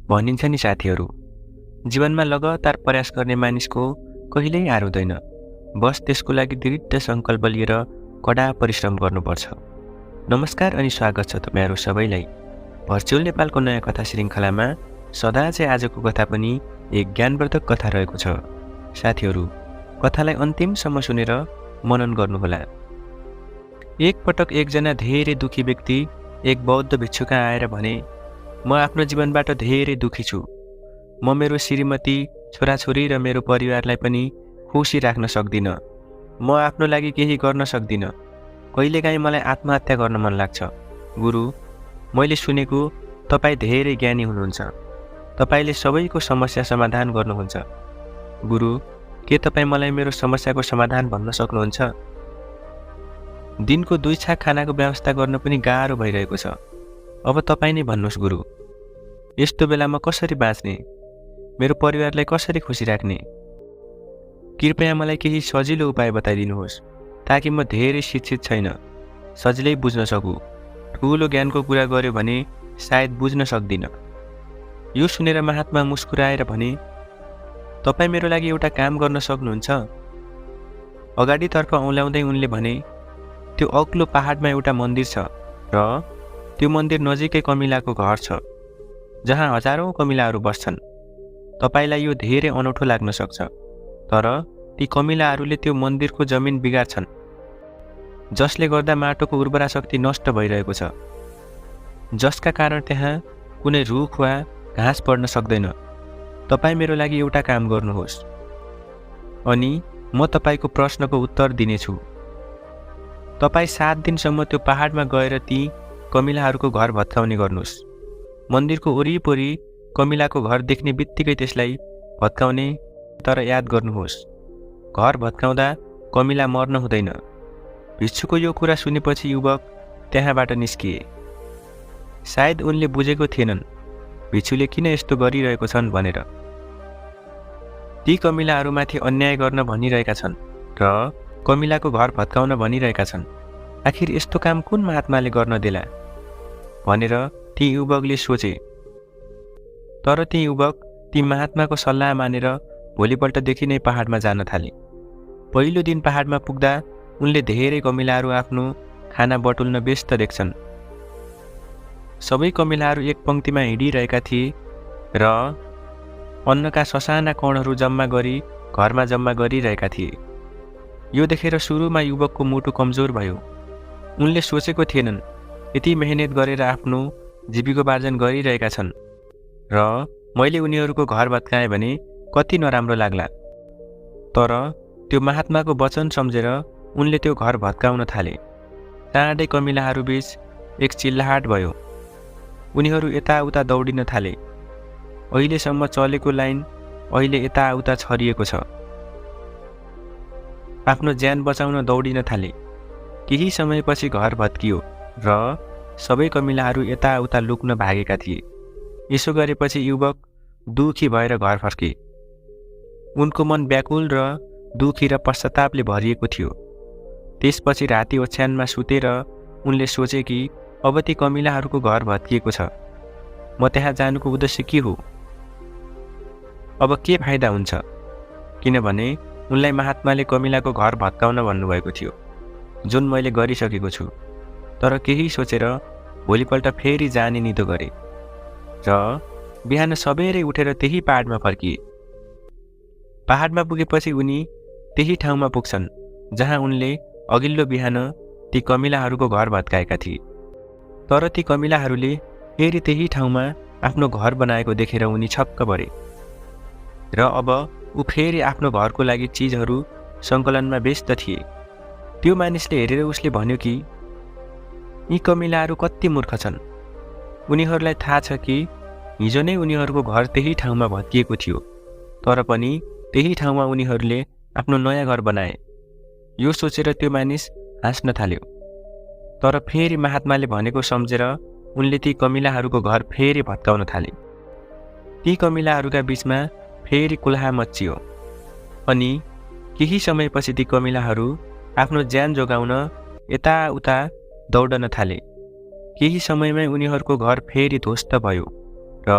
भनिन्छ नि साथीहरू, जीवनमा लगातार प्रयास गर्ने मानिसको कहिल्यै हार हुँदैन। बस त्यसको लागि दृढ सङ्कल्प लिएर कडा परिश्रम गर्नुपर्छ। नमस्कार अनि स्वागत छ तपाईँहरू सबैलाई भर्चुअल नेपालको नयाँ कथा श्रृङ्खलामा। सदा चाहिँ आजको कथा पनि एक ज्ञानवर्धक कथा रहेको छ। साथीहरू, कथालाई अन्तिमसम्म सुनेर मनन गर्नुहोला। एक पटक एकजना धेरै दुखी व्यक्ति एक बौद्ध भिक्षुका आएर भने, म आफ्नो जीवनबाट धेरै दुखी छु। म मेरो श्रीमती, छोराछोरी र मेरो परिवारलाई पनि खुसी राख्न सक्दिनँ। म आफ्नो लागि केही गर्न सक्दिनँ। कहिलेकाहीँ मलाई आत्महत्या गर्न मन लाग्छ। गुरु, मैले सुनेको तपाईँ धेरै ज्ञानी हुनुहुन्छ। तपाईँले सबैको समस्या समाधान गर्नुहुन्छ। गुरु, के तपाईँ मलाई मेरो समस्याको समाधान भन्न सक्नुहुन्छ? दिनको 2 छाक खानाको व्यवस्था गर्न पनि गाह्रो भइरहेको छ। अब तपाईँ नै भन्नुहोस् गुरु, यस्तो बेला म कसरी बाँच्ने? मेरो परिवारलाई कसरी खुसी राख्ने? कृपया मलाई केही सजिलो उपाय बताइदिनुहोस्, ताकि म धेरै शिक्षित छैन, सजिलै बुझ्न सकु। ठुलो ज्ञानको कुरा गर्यो भने सायद बुझ्न सक्दिनँ। यो सुनेर महात्मा मुस्कुराएर भने, तपाईँ मेरो लागि एउटा काम गर्न सक्नुहुन्छ? अगाडितर्फ औँल्याउँदै उनले भने, त्यो अग्लो पहाडमा एउटा मन्दिर छ र त्यो मन्दिर नजिकै कमिलाको घर छ, जहाँ हजारौँ कमिलाहरू बस्छन्। तपाईँलाई यो धेरै अनौठो लाग्न सक्छ, तर ती कमिलाहरूले त्यो मन्दिरको जमिन बिगार्छन्, जसले गर्दा माटोको उर्वरा शक्ति नष्ट भइरहेको छ, जसका कारण त्यहाँ कुनै रुख वा घाँस बढ्न सक्दैन। तपाईँ मेरो लागि एउटा काम गर्नुहोस्, अनि म तपाईँको प्रश्नको उत्तर दिनेछु। तपाईँ 7 दिनसम्म त्यो पहाडमा गएर ती कमिलाहरूको घर भत्काउने गर्नुहोस्। मन्दिरको वरिपरि कमिलाको घर देख्ने बित्तिकै त्यसलाई भत्काउने, तर याद गर्नुहोस्, घर भत्काउँदा कमिला मर्न हुँदैन। भिक्षुको यो कुरा सुनेपछि युवक त्यहाँबाट निस्किए। सायद उनले बुझेको थिएनन् भिक्षुले किन यस्तो गरिरहेको छन् भनेर। ती कमिलाहरूमाथि अन्याय गर्न भनिरहेका छन् र कमिलाको घर भत्काउन भनिरहेका छन्। आखिर यस्तो काम कुन महात्माले गर्न देला भनेर ती युवकले सोचे। तर ती युवक ती महात्माको सल्लाह मानेर भोलिपल्टदेखि नै पहाडमा जान थाले। पहिलो दिन पहाडमा पुग्दा उनले धेरै कमिलाहरू आफ्नो खाना बटुल्न व्यस्त देख्छन्। सबै कमिलाहरू एक पंक्तिमा हिँडिरहेका थिए र अन्नका ससाना कणहरू जम्मा गरी घरमा जम्मा गरिरहेका थिए। यो देखेर सुरुमा युवकको मुटु कमजोर भयो। उनले सोचेको थिएनन् यति मेहनत गरेर आफ्नो जीविकोपार्जन गरिरहेका छन् र मैले उनीहरूको घर भत्काएँ भने कति नराम्रो लाग्ला। तर त्यो महात्माको वचन सम्झेर उनले त्यो घर भत्काउन थाले। चाँडै कमिलाहरू बीच एक चिल्लाहाट भयो। उनीहरू यताउता दौडिन थाले। अहिलेसम्म चलेको लाइन अहिले यताउता छरिएको छ। आफ्नो ज्यान बचाउन दौडिन थाले। केही समयपछि घर भत्कियो र सबै कमिलाहरू यताउता लुक्न भागेका थिए। यसो गरेपछि युवक दुखी भएर घर फर्के। उनको मन व्याकुल र दुखी र पश्चातापले भरिएको थियो। त्यसपछि राति ओछ्यानमा सुतेर उनले सोचे कि अब ती कमिलाहरूको घर भत्किएको छ, म त्यहाँ जानुको उद्देश्य के हो? अब के फाइदा हुन्छ? किनभने उनलाई महात्माले कमिलाको घर भत्काउन भन्नुभएको थियो, जुन मैले गरिसकेको छु। तर केही सोचेर भोलिपल्ट फेरि जाने निधो गरे र बिहान सबेरै उठेर त्यही पहाडमा फर्किए। पहाडमा पुगेपछि उनी त्यही ठाउँमा पुग्छन् जहाँ उनले अघिल्लो बिहान ती कमिलाहरूको घर भत्काएका थिए। तर ती कमिलाहरूले फेरि त्यही ठाउँमा आफ्नो घर बनाएको देखेर उनी छक्क परे र अब ऊ फेरि आफ्नो घरको लागि चिजहरू सङ्कलनमा व्यस्त थिए। त्यो मानिसले हेरेर उसले भन्यो कि यी कमिलाहरू कति मूर्ख छन्। उनीहरूलाई थाहा छ कि हिजो नै उनीहरूको घर त्यही ठाउँमा भत्किएको थियो, तर पनि त्यही ठाउँमा उनीहरूले आफ्नो नयाँ घर बनाए। यो सोचेर त्यो मानिस हाँस्न थाल्यो। तर फेरि महात्माले भनेको सम्झेर उनले ती कमिलाहरूको घर फेरि भत्काउन थाले। ती कमिलाहरूका बीचमा फेरि कुलहा मच्चियो अनि केही समयपछि ती कमिलाहरू आफ्नो ज्यान जोगाउन यताउता दौडन थाले। केही समयमै उनीहरूको घर फेरि ध्वस्त भयो र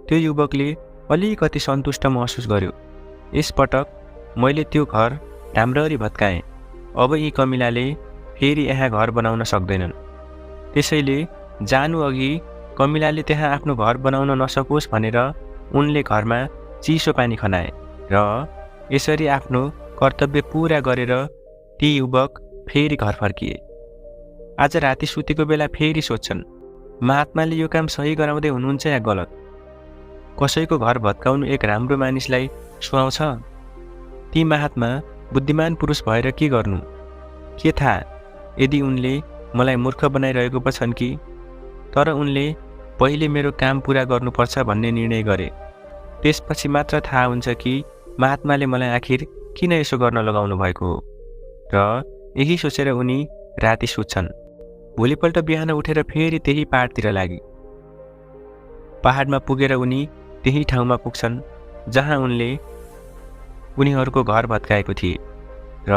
त्यो युवकले अलिकति सन्तुष्ट महसुस गर्यो। यसपटक मैले त्यो घर राम्ररी भत्काएँ। अब यी कमिलाले फेरि यहाँ घर बनाउन सक्दैनन्। त्यसैले जानु अघि कमिलाले त्यहाँ आफ्नो घर बनाउन नसकोस् भनेर उनले घरमा चिसो पानी खनाए र यसरी आफ्नो कर्तव्य पूरा गरेर ती युवक फेरि घर फर्किए। आज राति सुतेको बेला फेरि सोध्छन्, महात्माले यो काम सही गराउँदै हुनुहुन्छ या गलत? कसैको घर भत्काउनु एक राम्रो मानिसलाई सुहाउँछ? ती महात्मा बुद्धिमान पुरुष भएर के गर्नु? के थाहा यदि उनले मलाई मूर्ख बनाइरहेको पो छन् कि? तर उनले पहिले मेरो काम पूरा गर्नुपर्छ भन्ने निर्णय गरे। त्यसपछि मात्र थाहा हुन्छ कि महात्माले मलाई आखिर किन यसो गर्न लगाउनु भएको हो। र यही सोचेर उनी राति सुत्छन्। भोलिपल्ट बिहान उठेर फेरि त्यही पहाडतिर लागे। पहाडमा पुगेर उनी त्यही ठाउँमा पुग्छन् जहाँ उनले उनीहरूको घर भत्काएको थिए र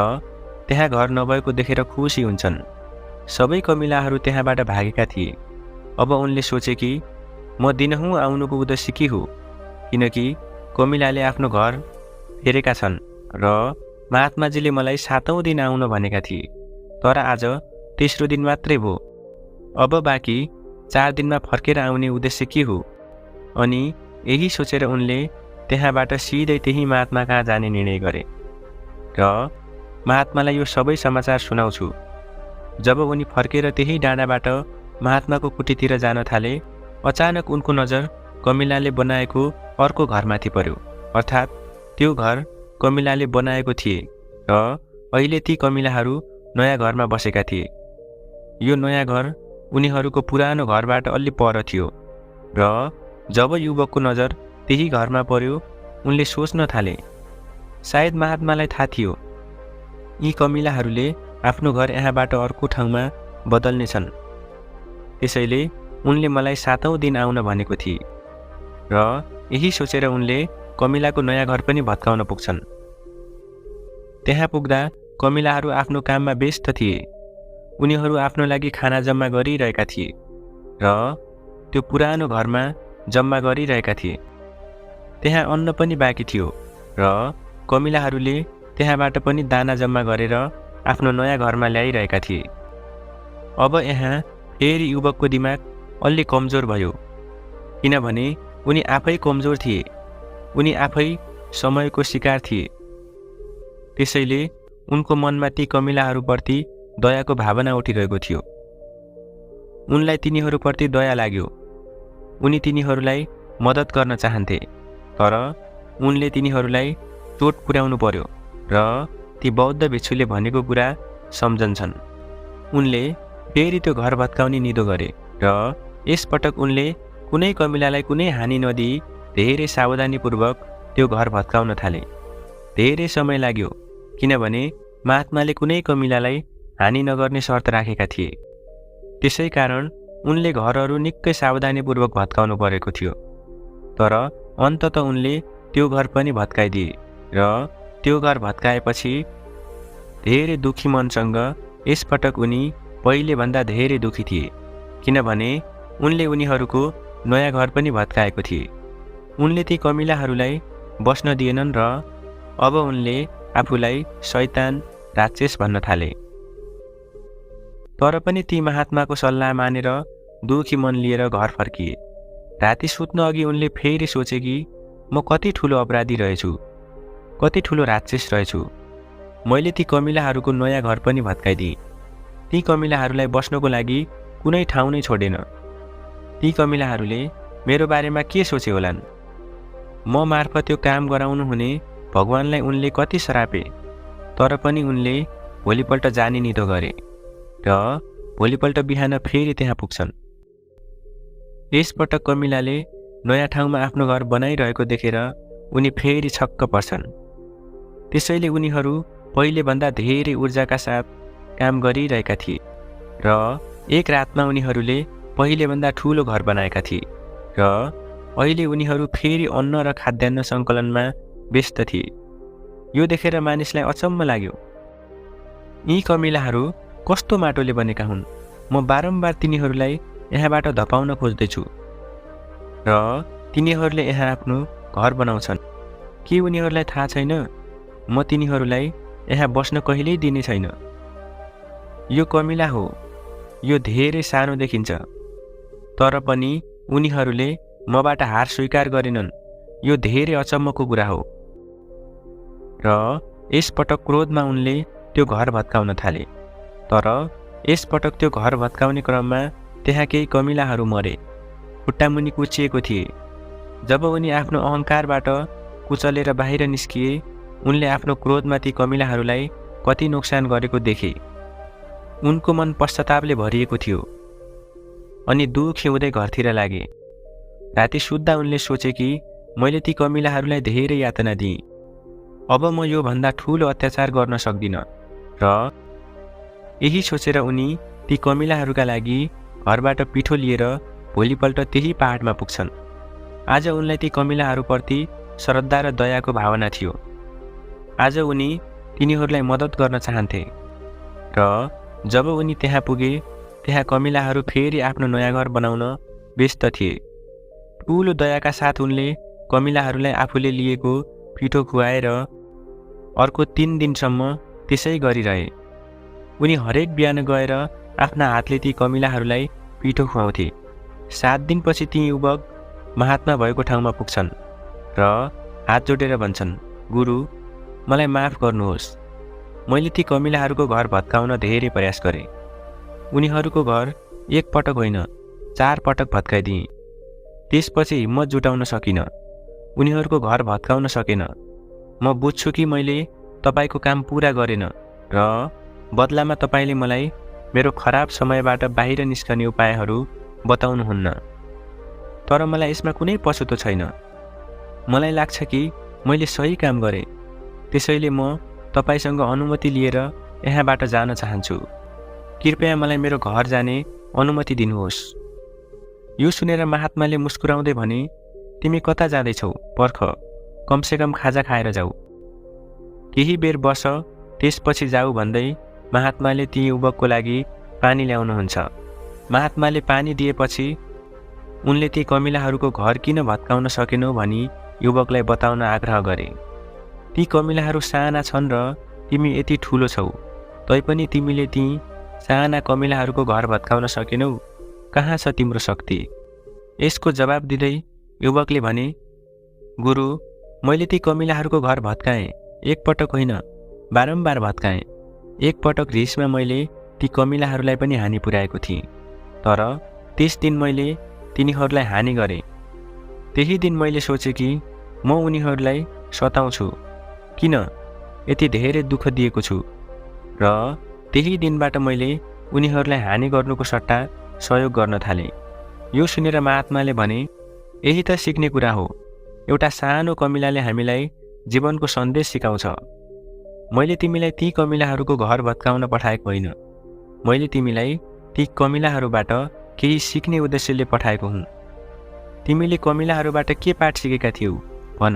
त्यहाँ घर नभएको देखेर खुसी हुन्छन्। सबै कमिलाहरू त्यहाँबाट भागेका थिए। अब उनले सोचे कि म दिनहुँ आउनुको उद्देश्य के हो, किनकि कमिलाले आफ्नो घर फेरेका छन् र महात्माजीले मलाई 7औं दिन आउन भनेका थिए। तर आज तेस्रो दिन मात्रै भयो। अब बाँकी 4 दिनमा फर्केर आउने उद्देश्य के हो? अनि यही सोचेर उनले त्यहाँबाट सिधै त्यही महात्मा कहाँ जाने निर्णय गरे र महात्मालाई यो सबै समाचार सुनाउँछु। जब उनी फर्केर त्यही डाँडाबाट महात्माको कुटीतिर जान थाले, अचानक उनको नजर कमिलाले बनाएको अर्को घरमाथि पर्यो। अर्थात् त्यो घर कमिलाले बनाएको थिए र अहिले ती कमिलाहरू नयाँ घरमा बसेका थिए। यो नयाँ घर उनीहरूको पुरानो घरबाट अलि पर थियो र जब युवकको नजर त्यही घरमा पर्यो, उनले सोच्न थाले, सायद महात्मालाई थाहा थियो यी कमिलाहरूले आफ्नो घर यहाँबाट अर्को ठाउँमा बदल्नेछन्। त्यसैले उनले मलाई 7औं दिन आउन भनेको थिए र यही सोचेर उनले कमिलाको नयाँ घर पनि भत्काउन पुग्छन्। त्यहाँ पुग्दा कमिलाहरू आफ्नो काममा व्यस्त थिए। उनीहरू आफ्नो लागि खाना जम्मा गरिरहेका थिए र त्यो पुरानो घरमा जम्मा गरिरहेका थिए। त्यहाँ अन्न पनि बाँकी थियो र कमिलाहरूले त्यहाँबाट पनि दाना जम्मा गरेर आफ्नो नयाँ घरमा ल्याइरहेका थिए। अब यहाँ फेरि युवकको दिमाग अलि कमजोर भयो, किनभने उनी आफै कमजोर थिए। उनी आफै समयको शिकार थिए। त्यसैले उनको मनमा ती कमिलाहरूप्रति दयाको भावना उठिरहेको थियो। उनलाई तिनीहरूप्रति दया लाग्यो। उनी तिनीहरूलाई मद्दत गर्न चाहन्थे, तर उनले तिनीहरूलाई चोट पुर्याउनु पर्यो र ती बौद्ध भिक्षुले भनेको कुरा सम्झन्छन्। उनले फेरि त्यो घर भत्काउने निधो गरे र यसपटक उनले कुनै कमिलालाई कुनै हानि नदिई धेरै सावधानीपूर्वक त्यो घर भत्काउन थाले। धेरै समय लाग्यो, किनभने महात्माले कुनै कमिलालाई हानि नगर्ने शर्त राखेका थिए। त्यसै कारण उनले घरहरू निकै सावधानीपूर्वक भत्काउनु परेको थियो। तर अन्ततः उनले त्यो घर पनि भत्काइदिए र त्यो घर भत्काएपछि धेरै दुखी मनसँग यसपटक उनी पहिलेभन्दा धेरै दुखी थिए, किनभने उनले उनीहरूको नयाँ घर पनि भत्काएको थिए। उनले ती कमिलाहरूलाई बस्न दिएनन् र अब उनले आफूलाई शैतान, राक्षस भन्न थाले। तर पनि ती महात्माको सल्लाह मानेर दुखी मन लिएर घर फर्किए। राति सुत्न अघि उनले फेरि सोचे कि म कति ठुलो अपराधी रहेछु, कति ठुलो राक्षस रहेछु। मैले ती कमिलाहरूको नयाँ घर पनि भत्काइदिएँ। ती कमिलाहरूलाई बस्नको लागि कुनै ठाउँ नै छोडेन। ती कमिलाहरूले मेरो बारेमा के सोचे होलान्? म मार्फत यो काम गराउनु हुने भगवानलाई उनले कति सरापे। तर पनि उनले भोलिपल्ट जाने निधो गरे र भोलिपल्ट बिहान फेरि त्यहाँ पुग्छन्। यसपटक कमिलाले नयाँ ठाउँमा आफ्नो घर बनाइरहेको देखेर उनी फेरि छक्क पर्छन्। त्यसैले उनीहरू पहिलेभन्दा धेरै ऊर्जाका साथ काम गरिरहेका थिए र एक रातमा उनीहरूले पहिलेभन्दा ठुलो घर बनाएका थिए र अहिले उनीहरू फेरि अन्न र खाद्यान्न सङ्कलनमा व्यस्त थिए। यो देखेर मानिसलाई अचम्म लाग्यो। यी कमिलाहरू कस्तो माटोले बनेका हुन्? म बारम्बार तिनीहरूलाई यहाँबाट धपाउन खोज्दैछु र तिनीहरूले यहाँ आफ्नो घर बनाउँछन्। के उनीहरूलाई थाहा छैन म तिनीहरूलाई यहाँ बस्न कहिल्यै दिने छैन? यो कमिला हो, यो धेरै सानो देखिन्छ, तर पनि उनीहरूले मबाट हार स्वीकार गरेनन्। यो धेरै अचम्मको कुरा हो। र यसपटक क्रोधमा उनले त्यो घर भत्काउन थाले। तर यसपटक त्यो घर भत्काउने क्रममा त्यहाँ केही कमिलाहरू मरे, खुट्टामुनि कुचिएको थिए। जब उनी आफ्नो अहङ्कारबाट कुचलेर बाहिर निस्किए, उनले आफ्नो क्रोधमा ती कमिलाहरूलाई कति नोक्सान गरेको देखे। उनको मन पश्चातापले भरिएको थियो अनि दुःख हुँदै घरतिर लागे। राति सुत्दा उनले सोचे कि मैले ती कमिलाहरूलाई धेरै यातना दिएँ, अब म यो भन्दा ठूलो अत्याचार गर्न सक्दिनँ। र यही सोचेर उनी ती कमिलाहरूका लागि घरबाट पिठो लिएर भोलिपल्ट त्यही पहाडमा पुग्छन्। आज उनलाई ती कमिलाहरूप्रति श्रद्धा र दयाको भावना थियो। आज उनी तिनीहरूलाई मद्दत गर्न चाहन्थे। र जब उनी त्यहाँ पुगे, त्यहाँ कमिलाहरू फेरि आफ्नो नयाँ घर बनाउन व्यस्त थिए। ठुलो दयाका साथ उनले कमिलाहरूलाई आफूले लिएको पिठो खुवाएर अर्को 3 दिनसम्म त्यसै गरिरहे। उनी हरेक बिहान गएर आफ्ना हातले ती कमिलाहरूलाई पिठो खुवाउँथे। 7 दिनपछि ती युवक महात्मा भएको ठाउँमा पुग्छन् र हात जोडेर भन्छन्, गुरु, मलाई माफ गर्नुहोस्। मैले ती कमिलाहरूको घर भत्काउन धेरै प्रयास गरेँ। उनीहरूको घर 1 पटक होइन 4 पटक भत्काइदिएँ। त्यसपछि हिम्मत जुटाउन सकिनँ, उनीहरूको घर भत्काउन सकेन। म बुझ्छु कि मैले तपाईँको काम पुरा गरेन र बदलामा तपाईँले मलाई मेरो खराब समयबाट बाहिर निस्कने उपायहरू बताउनुहुन्न। तर मलाई यसमा कुनै पछुतो छैन। मलाई लाग्छ कि मैले सही काम गरेँ, त्यसैले म तपाईँसँग अनुमति लिएर यहाँबाट जान चाहन्छु। कृपया मलाई मेरो घर जाने अनुमति दिनुहोस्। यो सुनेर महात्माले मुस्कुराउँदै भने, तिमी कता जाँदैछौ? पर्ख, कमसेकम खाजा खाएर जाऊ। केही बेर बस, त्यसपछि जाऊ भन्दै महात्माले ती युवकको लागि पानी ल्याउनुहुन्छ। महात्माले पानी दिएपछि उनले ती कमिलाहरूको घर किन भत्काउन सकेनौ भनी युवकलाई बताउन आग्रह गरे। ती कमिलाहरू साना छन् र तिमी यति ठुलो छौ, तैपनि तिमीले ती साना कमिलाहरूको घर भत्काउन सकेनौ। कहाँ छ तिम्रो शक्ति? यसको जवाब दिँदै युवकले भने, गुरु, मैले ती कमिलाहरूको घर भत्काएँ। 1 पटक होइन, बारम्बार भत्काएँ। 1 पटक रिसमा मैले ती कमिलाहरूलाई पनि हानि पुर्याएको थिएँ, तर त्यस दिन मैले तिनीहरूलाई हानि गरेँ। त्यही दिन मैले सोचेँ कि म उनीहरूलाई सताउँछु, किन यति धेरै दुःख दिएको छु, र त्यही दिनबाट मैले उनीहरूलाई हानि गर्नुको सट्टा सहयोग गर्न थालेँ। यो सुनेर महात्माले भने, यही त सिक्ने कुरा हो। एउटा सानो कमिलाले हामीलाई जीवनको सन्देश सिकाउँछ। मैले तिमीलाई ती कमिलाहरूको घर भत्काउन पठाएको होइन, मैले तिमीलाई ती कमिलाहरूबाट केही सिक्ने उद्देश्यले पठाएको हुँ। तिमीले कमिलाहरूबाट के पाठ सिकेका थियौ भन।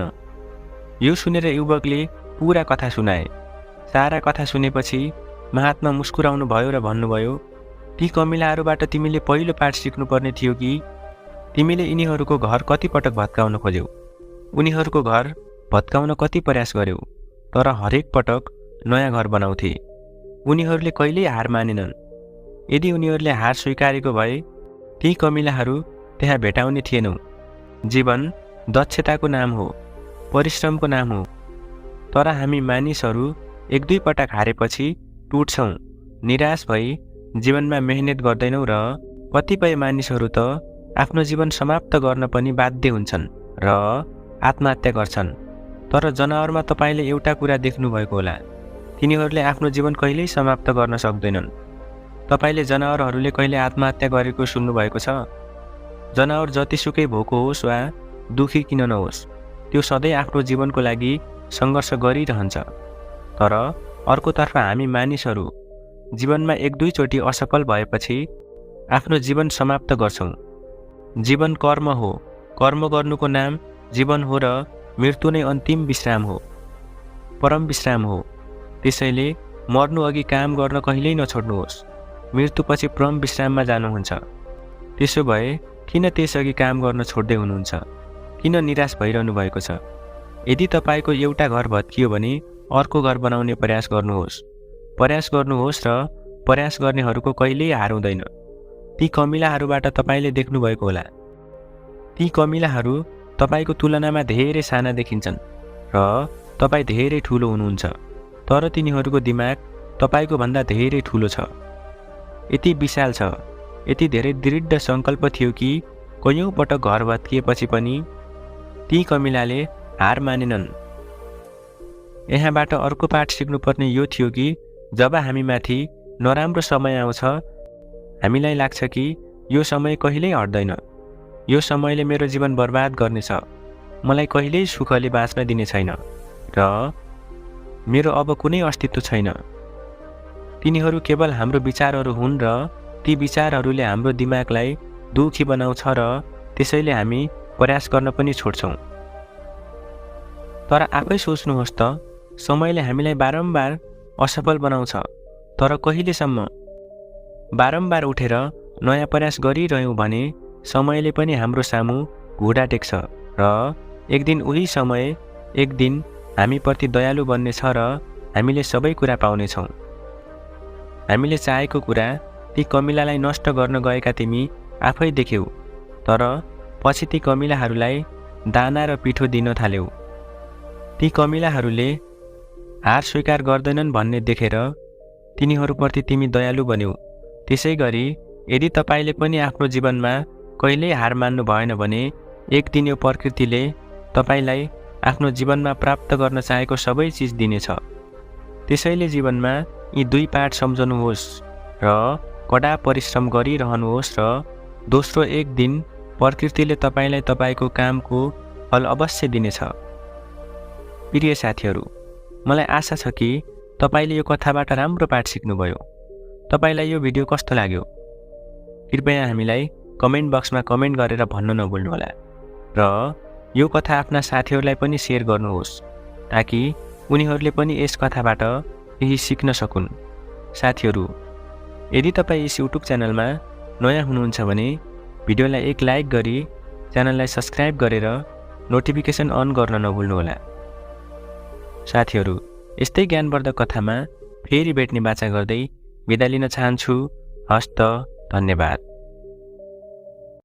यो सुनेर युवकले पूरा कथा सुनाए। सारा कथा सुनेपछि महात्मा मुस्कुराउनु भयो र भन्नुभयो, ती कमिलाहरूबाट तिमीले पहिलो पाठ सिक्नुपर्ने थियो कि तिमीले यिनीहरूको घर कति पटक भत्काउन खोज्यौ, उनीहरूको घर भत्काउन कति प्रयास गर्यौ, तर हरेक पटक नयाँ घर बनाउँथे। उनीहरूले कहिल्यै हार मानेनन्। यदि उनीहरूले हार स्वीकारेको भए ती कमिलाहरू त्यहाँ भेटाउने थिएनौ। जीवन दक्षताको नाम हो, परिश्रमको नाम हो, तर हामी मानिसहरू 1-2 पटक हारेपछि टुट्छौँ, निराश भई जीवनमा मेहनत गर्दैनौँ र कतिपय मानिसहरू त आफ्नो जीवन समाप्त गर्न पनि बाध्य हुन्छन् र आत्महत्या गर्छन्। तर जनावरमा तपाईँले एउटा कुरा देख्नुभएको होला, तिनीहरूले आफ्नो जीवन कहिल्यै समाप्त गर्न सक्दैनन्। तपाईँले जनावरहरूले कहिले आत्महत्या गरेको सुन्नुभएको छ? जनावर जतिसुकै भोको होस् वा दुखी किन नहोस्, त्यो सधैँ आफ्नो जीवनको लागि सङ्घर्ष गरिरहन्छ। तर अर्कोतर्फ हामी मानिसहरू जीवनमा 1-2 चोटि असफल भएपछि आफ्नो जीवन समाप्त गर्छौँ। जीवन कर्म हो, कर्म गर्नुको नाम जीवन हो र मृत्यु नै अन्तिम विश्राम हो, परम विश्राम हो। त्यसैले मर्नु अघि काम गर्न कहिल्यै नछोड्नुहोस्, मृत्युपछि परम विश्राममा जानुहुन्छ। त्यसो भए किन त्यसअघि काम गर्न छोड्दै हुनुहुन्छ? किन निराश भइरहनु भएको छ? यदि तपाईँको एउटा घर भत्कियो भने अर्को घर बनाउने प्रयास गर्नुहोस्। प्रयास गर्नुहोस् र प्रयास गर्नेहरूको कहिल्यै हार हुँदैन। ती कमिलाहरूबाट तपाईँले देख्नुभएको होला। ती कमिलाहरू तपाईँको तुलनामा धेरै साना देखिन्छन् र तपाईँ धेरै ठुलो हुनुहुन्छ, तर तिनीहरूको दिमाग तपाईँको भन्दा धेरै ठुलो छ। यति विशाल छ, यति धेरै दृढ सङ्कल्प थियो कि कयौँ पटक घर भत्किएपछि पनि ती कमिलाले हार मानेनन्। यहाँबाट अर्को पाठ सिक्नुपर्ने यो थियो कि जब हामीमाथि नराम्रो समय आउँछ, हामीलाई लाग्छ कि यो समय कहिल्यै हट्दैन, यो समयले मेरो जीवन बर्बाद गर्नेछ, मलाई कहिल्यै सुखले बाँच्न दिने छैन र मेरो अब कुनै अस्तित्व छैन। तिनीहरू केवल हाम्रो विचारहरू हुन् र ती विचारहरूले हाम्रो दिमागलाई दुखी बनाउँछ र त्यसैले हामी प्रयास गर्न पनि छोड्छौँ। तर आफै सोच्नुहोस् त, समयले हामीलाई बारम्बार असफल बनाउँछ, तर कहिलेसम्म? बारम्बार उठेर नयाँ प्रयास गरिरह्यौँ भने समयले पनि हाम्रो सामु घुँडा टेक्छ र एक दिन उही समय एक दिन हामीप्रति दयालु बन्नेछ र हामीले सबै कुरा पाउनेछौँ। हामीले चाहेको कुरा ती कमिलालाई नष्ट गर्न गएका तिमी आफै देख्यौ, तर पछि ती कमिलाहरूलाई दाना र पिठो दिन थाल्यौ। ती कमिलाहरूले हार स्वीकार गर्दैनन् भन्ने देखेर तिनीहरूप्रति तिमी दयालु बन्यौ। त्यसै गरी यदि तपाईँले पनि आफ्नो जीवनमा कहिल्यै हार मान्नु भएन भने एक दिन यो प्रकृतिले तपाईँलाई आफ्नो जीवनमा प्राप्त गर्न चाहेको सबै चिज दिनेछ। त्यसैले जीवनमा यी दुई पाठ सम्झनुहोस् र कडा परिश्रम गरिरहनुहोस् र दोस्रो एक दिन प्रकृतिले तपाईँलाई तपाईँको कामको फल अवश्य दिनेछ। प्रिय साथीहरू, मलाई आशा छ कि तपाईँले यो कथाबाट राम्रो पाठ सिक्नुभयो। तपाईँलाई यो भिडियो कस्तो लाग्यो? कृपया हामीलाई कमेन्ट बक्समा कमेन्ट गरेर भन्न नभुल्नुहोला र यो कथा आफ्ना साथीहरूलाई पनि सेयर गर्नुहोस् ताकि उनीहरूले पनि यस कथाबाट केही सिक्न सकुन्। साथीहरू, यदि तपाईँ यस युट्युब च्यानलमा नयाँ हुनुहुन्छ भने भिडियोलाई एक लाइक गरी च्यानललाई सब्स्क्राइब गरेर नोटिफिकेसन अन गर्न नभुल्नुहोला। साथीहरू, यस्तै ज्ञानवर्धक कथामा फेरि भेट्ने बाचा गर्दै बिदा लिन चाहन्छु। हस्त, धन्यवाद।